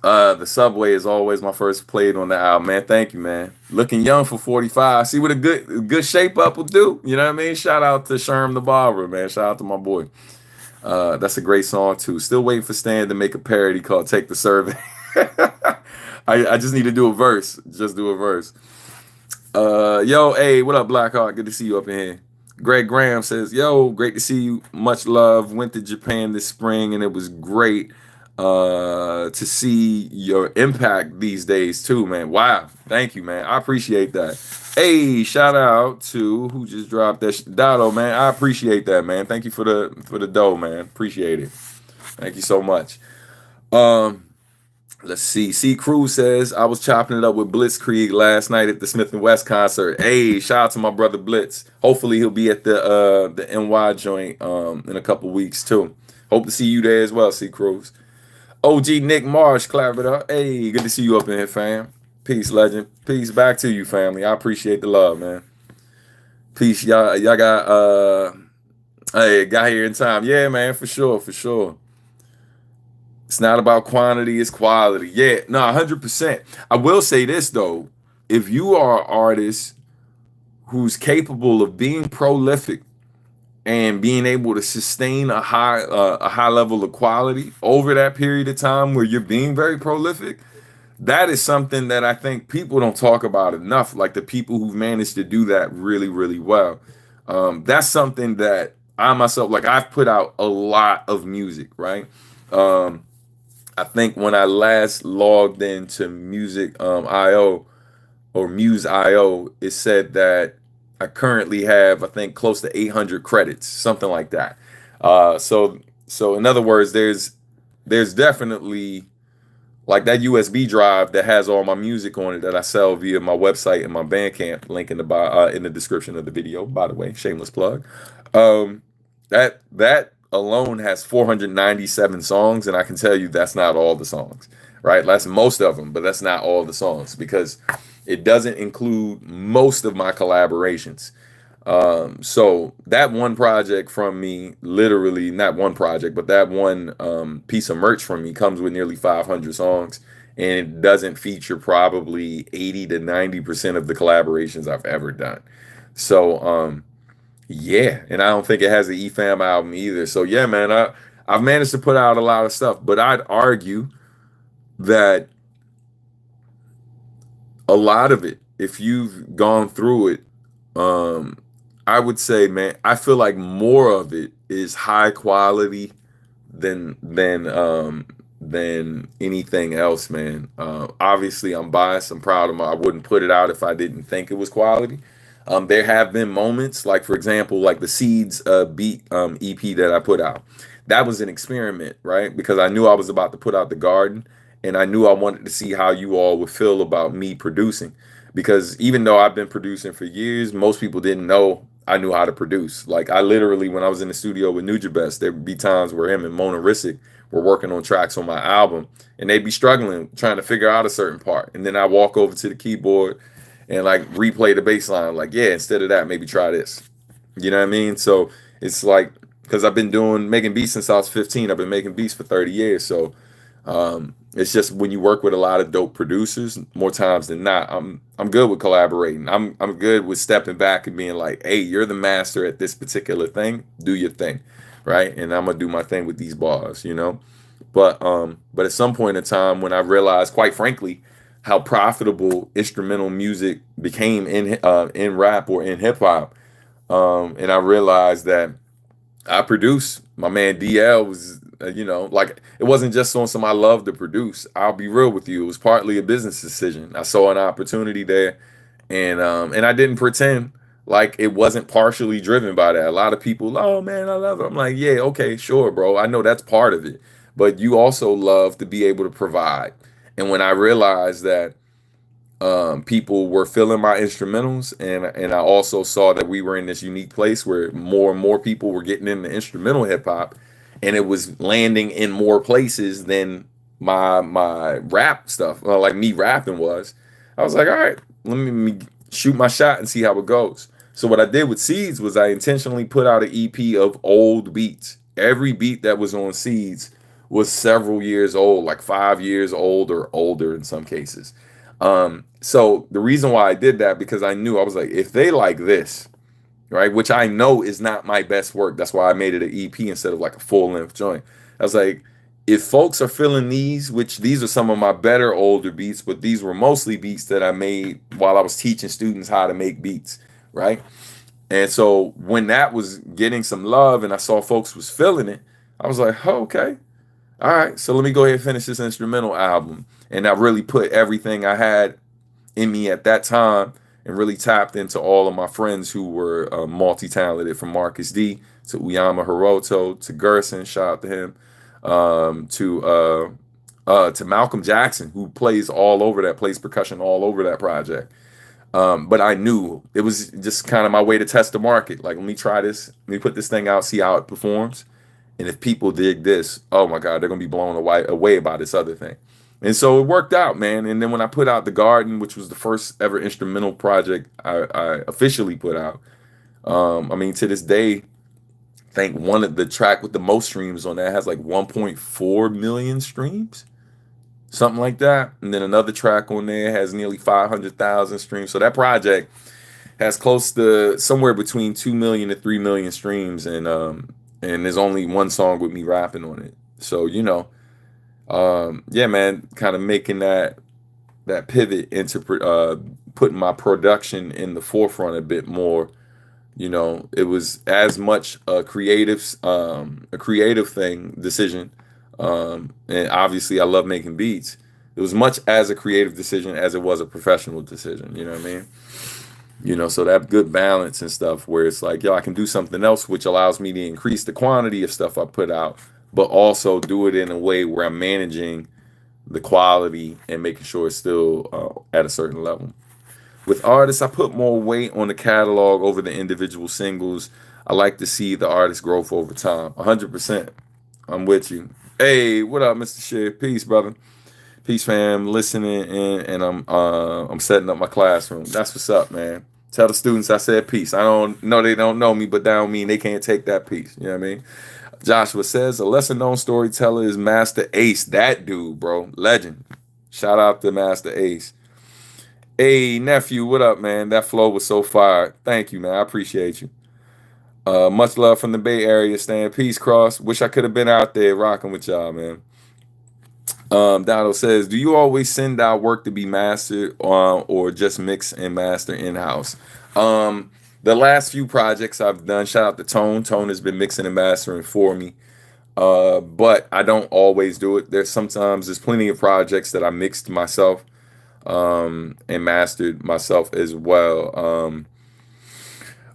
The Subway is always my first played on the album, man. Thank you, man. Looking young for 45. See what a good shape up will do. You know what I mean? Shout out to Sherm the Barber, man. Shout out to my boy. That's a great song too. Still waiting for Stan to make a parody called "Take the Survey." I just need to do a verse. Just do a verse. Yo, hey, what up, Blackheart? Good to see you up in here. Greg Graham says, yo, great to see you. Much love. Went to Japan this spring and it was great to see your impact these days too, man. Wow. Thank you, man. I appreciate that. Hey, shout out to who just dropped that Dotto, man. I appreciate that, man. Thank you for the dough, man. Appreciate it. Thank you so much. Let's see. C. Cruz says, I was chopping it up with Blitzkrieg last night at the Smith and West concert. Hey, shout out to my brother Blitz. Hopefully he'll be at the NY joint in a couple weeks too. Hope to see you there as well, C. Cruz. OG Nick Marsh, clap it up. Hey, good to see you up in here, fam. Peace, legend. Peace back to you, family. I appreciate the love, man. Peace, y'all got hey, got here in time. Yeah, man, for sure, for sure. It's not about quantity, it's quality. Yeah, no, 100%. I will say this though. If you are an artist who's capable of being prolific and being able to sustain a high level of quality over that period of time where you're being very prolific, that is something that I think people don't talk about enough. Like the people who've managed to do that really, really well. That's something that I myself, like I've put out a lot of music, right? I think when I last logged into Music IO or Muse IO, it said that I currently have, I think, close to 800 credits, something like that. So in other words, there's definitely like that USB drive that has all my music on it that I sell via my website and my Bandcamp. Link in the description of the video. By the way, shameless plug. That alone has 497 songs, and I can tell you that's not all the songs, right? That's most of them, but that's not all the songs because it doesn't include most of my collaborations. So that one project from me, literally not one project, but that one piece of merch from me comes with nearly 500 songs, and it doesn't feature probably 80 to 90% of the collaborations I've ever done. So yeah, and I don't think it has an EFAM album either. So yeah, man, I've managed to put out a lot of stuff, but I'd argue that a lot of it, if you've gone through it, I would say, man, I feel like more of it is high quality than anything else, man. Obviously, I'm biased. I'm proud of my. I wouldn't put it out if I didn't think it was quality. There have been moments, like for example, like the Seeds beat EP that I put out. That was an experiment, right? Because I knew I was about to put out The Garden, and I knew I wanted to see how you all would feel about me producing. Because even though I've been producing for years, most people didn't know I knew how to produce. Like I literally, when I was in the studio with Nujabes, there'd be times where him and Mona Risick were working on tracks on my album, and they'd be struggling trying to figure out a certain part, and then I walk over to the keyboard and like replay the bass line, like, yeah, instead of that, maybe try this. You know what I mean? So it's like, because I've been making beats since I was 15. I've been making beats for 30 years. So it's just when you work with a lot of dope producers, more times than not, I'm good with collaborating. I'm good with stepping back and being like, hey, you're the master at this particular thing. Do your thing, right? And I'm gonna do my thing with these bars, you know. But at some point in time when I realized, quite frankly, how profitable instrumental music became in rap or in hip hop, and I realized that I produce. My man DL was, like it wasn't just on some I love to produce. I'll be real with you. It was partly a business decision. I saw an opportunity there, and I didn't pretend like it wasn't partially driven by that. A lot of people, oh man, I love it. I'm like, yeah, okay, sure, bro. I know that's part of it, but you also love to be able to provide. And when I realized that people were filling my instrumentals, and I also saw that we were in this unique place where more and more people were getting into instrumental hip hop, and it was landing in more places than my rap stuff, like me rapping was. I was like, all right, let me shoot my shot and see how it goes. So what I did with Seeds was I intentionally put out an EP of old beats. Every beat that was on Seeds was several years old, like 5 years old or older in some cases. So the reason why I did that, because I knew, I was like, if they like this, right, which I know is not my best work, that's why I made it an EP instead of like a full length joint. I was like, if folks are feeling these, which these are some of my better older beats, but these were mostly beats that I made while I was teaching students how to make beats, right? And so when that was getting some love and I saw folks was feeling it, I was like, oh, okay, all right, so let me go ahead and finish this instrumental album. And I really put everything I had in me at that time and really tapped into all of my friends who were multi-talented, from Marcus D to Uyama Hiroto to Gerson, shout out to him, to Malcolm Jackson, who plays all over that, plays percussion all over that project. But I knew it was just kind of my way to test the market. Like, let me try this, let me put this thing out, see how it performs. And if people dig this, oh my God, they're gonna be blown away by this other thing. And so it worked out, man. And then when I put out The Garden, which was the first ever instrumental project I officially put out, I mean, to this day, I think one of the track with the most streams on that has like 1.4 million streams, something like that. And then another track on there has nearly 500,000 streams. So that project has close to somewhere between 2 million to 3 million streams. And there's only one song with me rapping on it. So, yeah, man, kind of making that pivot into putting my production in the forefront a bit more. It was as much a creative thing decision, and obviously I love making beats. It was much as a creative decision as it was a professional decision. You know what I mean? So that good balance and stuff where it's like, yo, I can do something else which allows me to increase the quantity of stuff I put out, but also do it in a way where I'm managing the quality and making sure it's still at a certain level. With artists, I put more weight on the catalog over the individual singles. I like to see the artist growth over time. 100%. I'm with you. Hey, what up, Mr. Shea? Peace, brother. Peace, fam. Listening and I'm setting up my classroom. That's what's up, man. Tell the students I said peace. I don't know they don't know me, but that don't mean they can't take that peace. You know what I mean? Joshua says a lesser known storyteller is Master Ace. That dude, bro, legend. Shout out to Master Ace. Hey, nephew, what up, man? That flow was so fire. Thank you, man. I appreciate you. Much love from the Bay Area. Staying peace, cross. Wish I could have been out there rocking with y'all, man. Donald says, do you always send out work to be mastered or just mix and master in-house? The last few projects I've done, shout out to Tone. Tone has been mixing and mastering for me. But I don't always do it. There's plenty of projects that I mixed myself and mastered myself as well.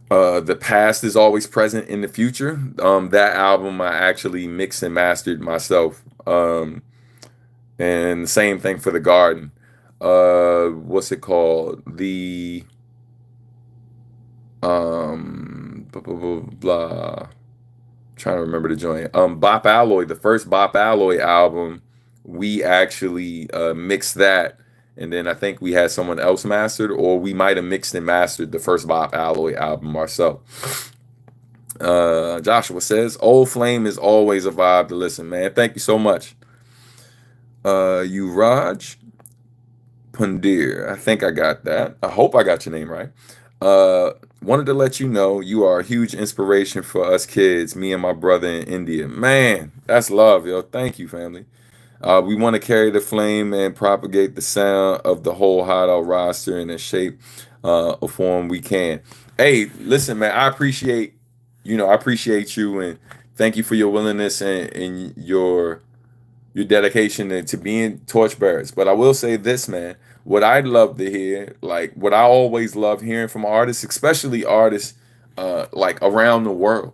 The past is always present in the future. That album I actually mixed and mastered myself. And the same thing for The Garden. What's it called? The blah, blah, blah, blah. Trying to remember the joint. Bop Alloy, the first Bop Alloy album, we actually mixed that, and then I think we had someone else mastered, or we might have mixed and mastered the first Bop Alloy album ourselves. Joshua says, Old Flame is always a vibe to listen, man. Thank you so much. You Raj Pundir, I think I got that. I hope I got your name right. Uh, Wanted to let you know you are a huge inspiration for us kids, me and my brother in India. Man, that's love, yo. Thank you, family. We want to carry the flame and propagate the sound of the whole hideout roster in a shape or form we can. Hey, listen, man, I appreciate you and thank you for your willingness and your dedication to being torchbearers. But I will say this, man, what I'd love to hear, like what I always love hearing from artists, especially artists like around the world.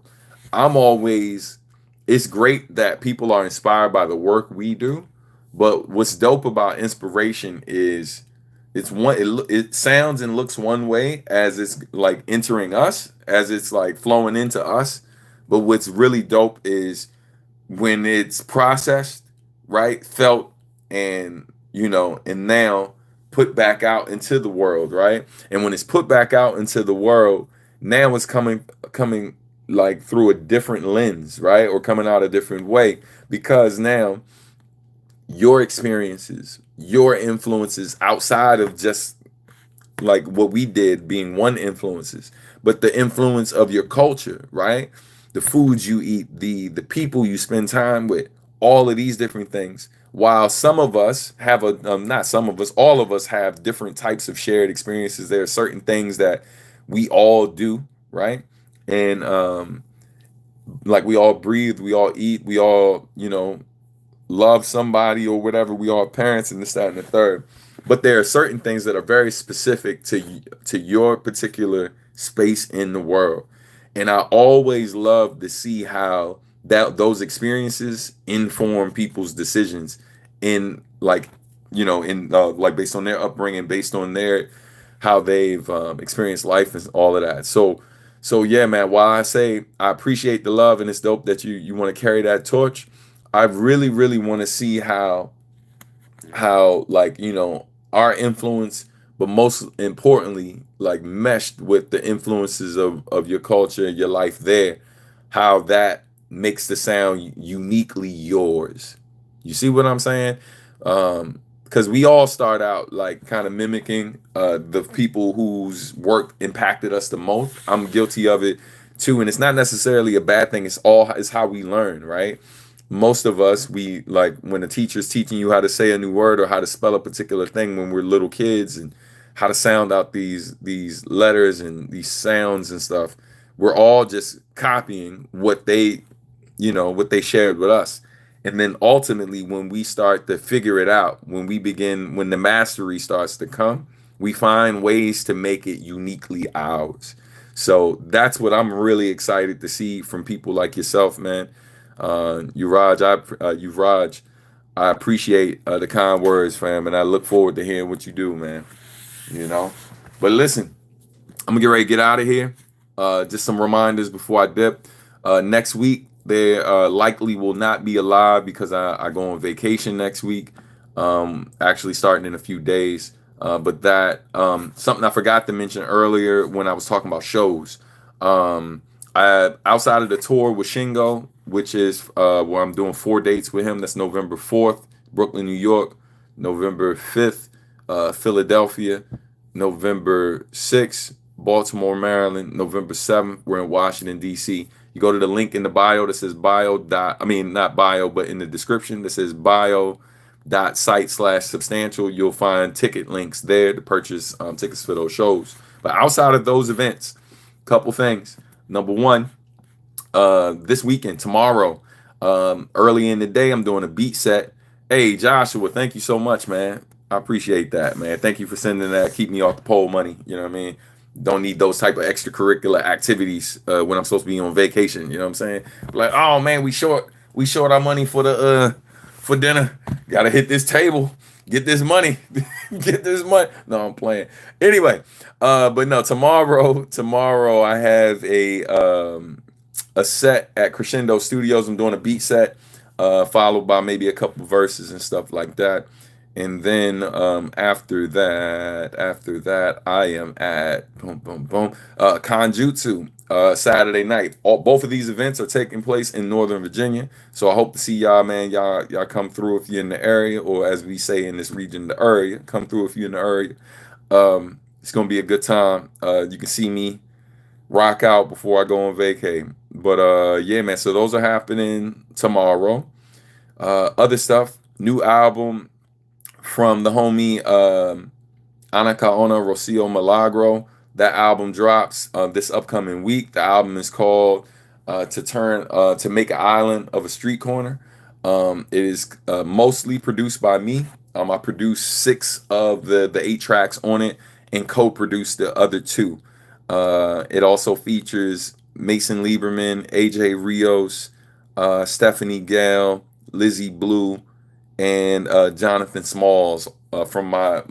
I'm always It's great that people are inspired by the work we do, but what's dope about inspiration is it sounds and looks one way as it's like entering us, as it's like flowing into us. But what's really dope is when it's processed, right, felt, and and now put back out into the world, right? And when it's put back out into the world, now it's coming like through a different lens, right? Or coming out a different way, because now your experiences, your influences outside of just like what we did being one influences, but the influence of your culture, right? The foods you eat, the people you spend time with, all of these different things. While some of us have not some of us, all of us have different types of shared experiences. There are certain things that we all do, right? And like we all breathe, we all eat, we all, love somebody or whatever. We all parents and this, that, and the third. But there are certain things that are very specific to your particular space in the world. And I always love to see how that those experiences inform people's decisions in like in like based on their upbringing, based on their how they've experienced life and all of that. So yeah, man. While I say I appreciate the love and it's dope that you want to carry that torch, I really, really want to see how like our influence, but most importantly, like meshed with the influences of your culture and your life there, how that makes the sound uniquely yours. You see what I'm saying? Because we all start out like kind of mimicking the people whose work impacted us the most. I'm guilty of it too, and it's not necessarily a bad thing. It's how we learn, right? Most of us, we like when a teacher's teaching you how to say a new word or how to spell a particular thing when we're little kids and how to sound out these letters and these sounds and stuff. We're all just copying what they shared with us. And then ultimately, when we start to figure it out, when the mastery starts to come, we find ways to make it uniquely ours. So that's what I'm really excited to see from people like yourself, man. Raj, I appreciate the kind words, fam, and I look forward to hearing what you do, man. You know, but listen, I'm gonna get ready to get out of here. Just some reminders before I dip. Next week, there likely will not be a live because I go on vacation next week. Actually, starting in a few days. But that something I forgot to mention earlier when I was talking about shows. Outside of the tour with Shingo, which is where I'm doing 4 dates with him. That's November 4th, Brooklyn, New York. November 5th, Philadelphia. November 6th, Baltimore, Maryland. November 7th, we're in Washington, D.C. You go to the link in the bio that says not bio, but in the description that says bio.site/substantial. You'll find ticket links there to purchase tickets for those shows. But outside of those events, couple things. Number one, this weekend, tomorrow, early in the day, I'm doing a beat set. Hey, Joshua, thank you so much, man. I appreciate that, man. Thank you for sending that. Keep me off the pole money. You know what I mean? Don't need those type of extracurricular activities when I'm supposed to be on vacation. You know what I'm saying? Like, oh man, we short our money for dinner. Gotta hit this table. Get this money. Get this money. No, I'm playing. Anyway, but no, tomorrow I have a set at Crescendo Studios. I'm doing a beat set, followed by maybe a couple verses and stuff like that. And then after that, I am at Kanjutsu Saturday night. Both of these events are taking place in Northern Virginia, so I hope to see y'all, man. Y'all come through if you're in the area, or as we say in this region, the area. Come through if you're in the area. It's gonna be a good time. You can see me rock out before I go on vacay. But yeah, man. So those are happening tomorrow. Other stuff, new album from the homie Ana Kaona Rocio Milagro. That album drops this upcoming week. The album is called To Make an Island of a Street Corner. It is mostly produced by me. I produced 6 of the 8 tracks on it and co-produced the other 2. It also features Mason Lieberman, AJ Rios, Stephanie Gale, Lizzie Blue, and Jonathan Smalls. From my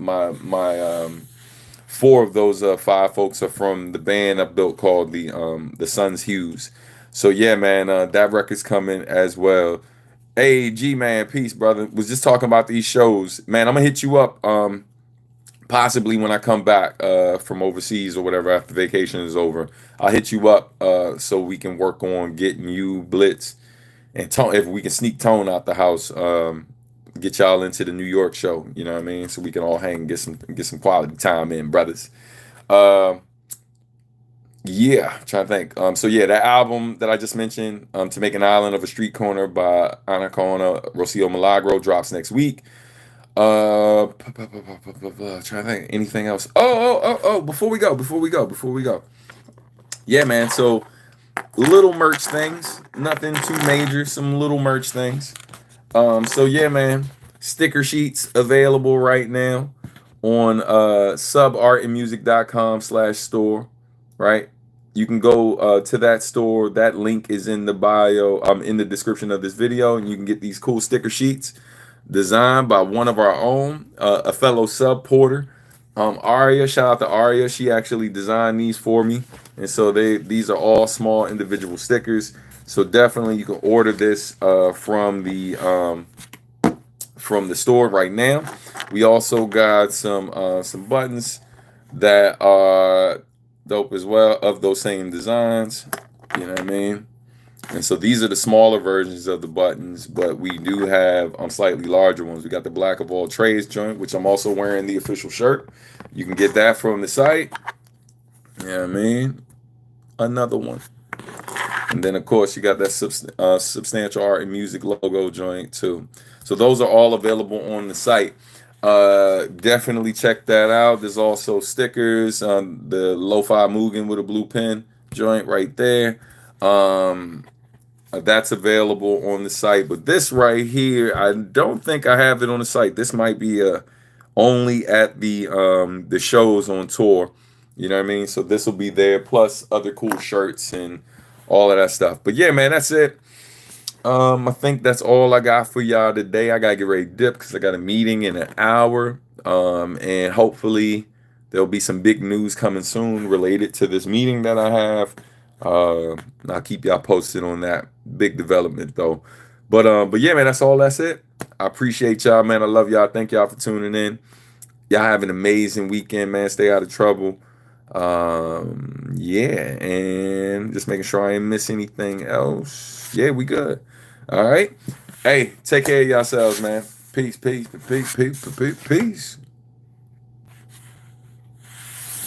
4 of those 5 folks are from the band I built called the Sons Hughes. So yeah, man, that record's coming as well. Hey, G man, peace, brother. Was just talking about these shows, man. I'm gonna hit you up, possibly when I come back from overseas or whatever after vacation is over. I'll hit you up so we can work on getting you Blitz and Tone. If we can sneak Tone out the house, get y'all into the New York show. You know what I mean? So we can all hang and get some quality time in, brothers. Uh, yeah, trying to think. So yeah, that album that I just mentioned, "To Make an Island of a Street Corner" by Anaconda Rocio Milagro, drops next week. Trying to think anything else. Oh! Before we go. Yeah, man. So little merch things, nothing too major. Some little merch things. So yeah, man. Sticker sheets available right now on subartandmusic.com/store. Right. You can go to that store. That link is in the bio. In the description of this video, and you can get these cool sticker sheets designed by one of our own, a fellow sub porter, Aria. Shout out to Aria. She actually designed these for me, and so these are all small individual stickers. So definitely you can order this from the store right now. We also got some buttons that are dope as well, of those same designs. You know what I mean? And so these are the smaller versions of the buttons, but we do have slightly larger ones. We got the Black of All Trades joint, which I'm also wearing the official shirt. You can get that from the site. You know what I mean? Another one. And then, of course, you got that Substantial Art and Music logo joint, too. So those are all available on the site. Definitely check that out. There's also stickers, the Lo-Fi Mugen with a blue pen joint right there. That's available on the site. But this right here, I don't think I have it on the site. This might be only at the shows on tour. You know what I mean? So this will be there, plus other cool shirts and all of that stuff. But yeah, man, that's it. I think that's all I got for y'all today. I gotta get ready to dip because I got a meeting in an hour. And hopefully there'll be some big news coming soon related to this meeting that I have. I'll keep y'all posted on that big development though. But yeah, man, that's it. I appreciate y'all, man. I love y'all. Thank y'all for tuning in. Y'all have an amazing weekend, man. Stay out of trouble. Yeah, and just making sure I ain't miss anything else. Yeah, we good. All right. Hey, take care of yourselves, man. Peace.